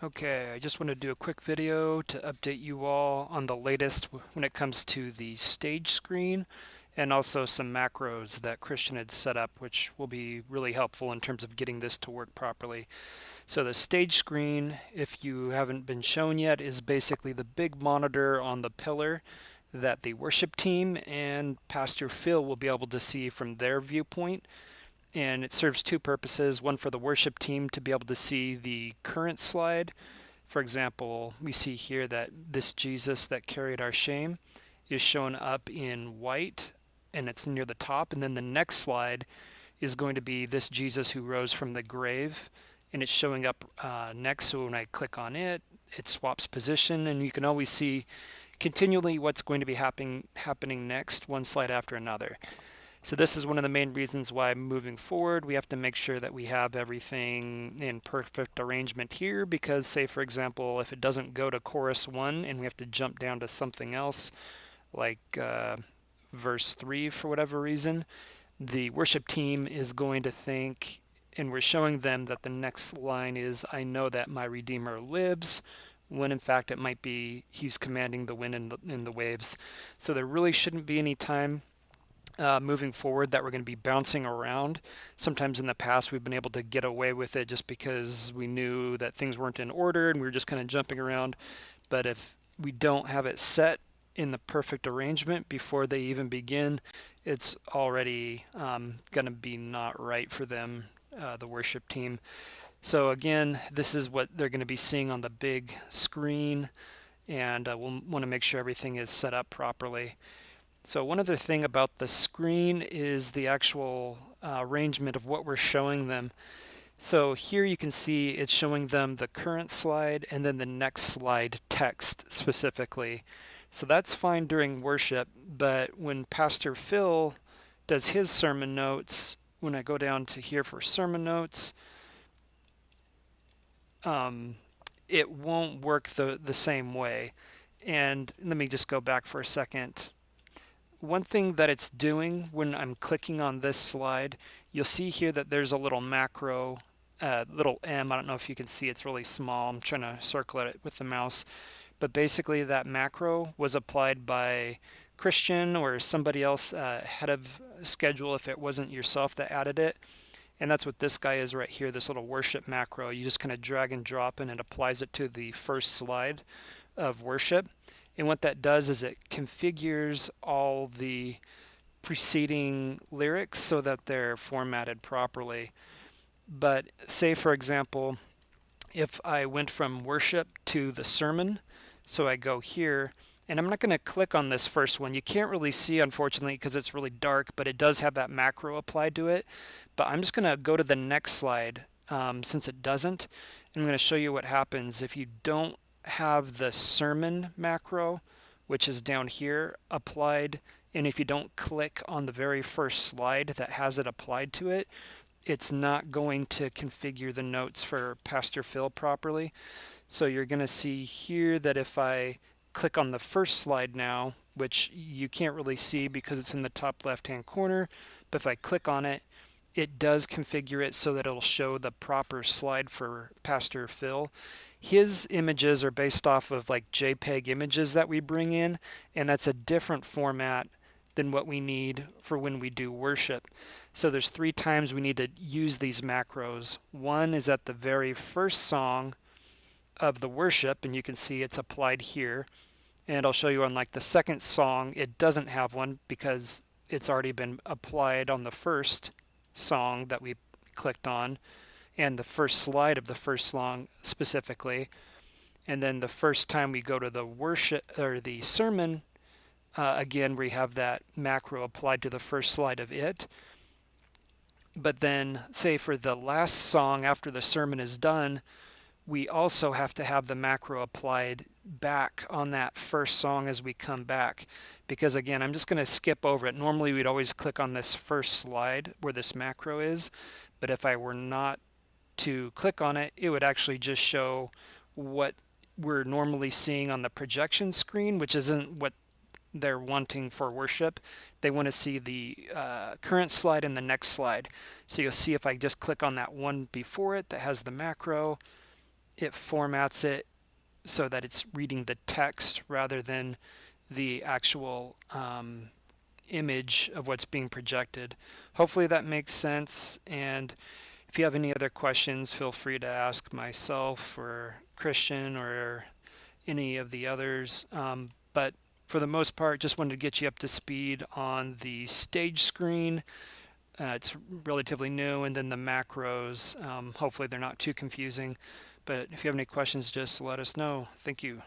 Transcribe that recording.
Okay, I just want to do a quick video to update you all on the latest when it comes to the stage screen and also some macros that Christian had set up, which will be really helpful in terms of getting this to work properly. So the stage screen, if you haven't been shown yet, is basically the big monitor on the pillar that the worship team and Pastor Phil will be able to see from their viewpoint. And it serves two purposes: one for the worship team to be able to see the current slide. For example, we see here that this Jesus that carried our shame is shown up in white and it's near the top. And then the next slide is going to be this Jesus who rose from the grave, and it's showing up next. So when I click on it, it swaps position, and you can always see continually what's going to be happening next, one slide after another. So this is one of the main reasons why moving forward, we have to make sure that we have everything in perfect arrangement here, because say for example, if it doesn't go to chorus 1 and we have to jump down to something else, like verse 3 for whatever reason, the worship team is going to think, and we're showing them that the next line is, I know that my Redeemer lives, when in fact it might be he's commanding the wind and the waves. So there really shouldn't be any time moving forward that we're going to be bouncing around. Sometimes in the past we've been able to get away with it just because we knew that things weren't in order and we were just kind of jumping around. But if we don't have it set in the perfect arrangement before they even begin, it's already going to be not right for them, the worship team. So again, this is what they're going to be seeing on the big screen, and we'll want to make sure everything is set up properly. So one other thing about the screen is the actual arrangement of what we're showing them. So here you can see it's showing them the current slide and then the next slide text specifically. So that's fine during worship, but when Pastor Phil does his sermon notes, when I go down to here for sermon notes, it won't work the same way. And let me just go back for a second. One thing that it's doing when I'm clicking on this slide, you'll see here that there's a little macro, little M. I don't know if you can see, it's really small. I'm trying to circle it with the mouse. But basically that macro was applied by Christian or somebody else head of schedule if it wasn't yourself that added it. And that's what this guy is right here, this little worship macro. You just kind of drag and drop and it applies it to the first slide of worship. And what that does is it configures all the preceding lyrics so that they're formatted properly. But say, for example, if I went from worship to the sermon, so I go here, and I'm not going to click on this first one. You can't really see, unfortunately, because it's really dark, but it does have that macro applied to it. But I'm just going to go to the next slide since it doesn't. And I'm going to show you what happens if you don't have the sermon macro, which is down here, applied, and if you don't click on the very first slide that has it applied to it, it's not going to configure the notes for Pastor Phil properly. So you're going to see here that if I click on the first slide now, which you can't really see because it's in the top left hand corner, but if I click on it, it does configure it so that it'll show the proper slide for Pastor Phil. His images are based off of like JPEG images that we bring in, and that's a different format than what we need for when we do worship. So there's 3 times we need to use these macros. One is at the very first song of the worship, and you can see it's applied here. And I'll show you on like the second song, it doesn't have one because it's already been applied on the first song that we clicked on and the first slide of the first song specifically. And then the first time we go to the worship or the sermon, again we have that macro applied to the first slide of it. But then say for the last song after the sermon is done, we also have to have the macro applied back on that first song as we come back. Because again, I'm just going to skip over it. Normally we'd always click on this first slide where this macro is, but if I were not to click on it, it would actually just show what we're normally seeing on the projection screen, which isn't what they're wanting for worship. They want to see the current slide and the next slide. So you'll see if I just click on that one before it that has the macro, it formats it so that it's reading the text rather than the actual image of what's being projected. Hopefully that makes sense, and if you have any other questions, feel free to ask myself or Christian or any of the others. But for the most part, just wanted to get you up to speed on the stage screen. It's relatively new, and then the macros. Hopefully they're not too confusing. But if you have any questions, just let us know. Thank you.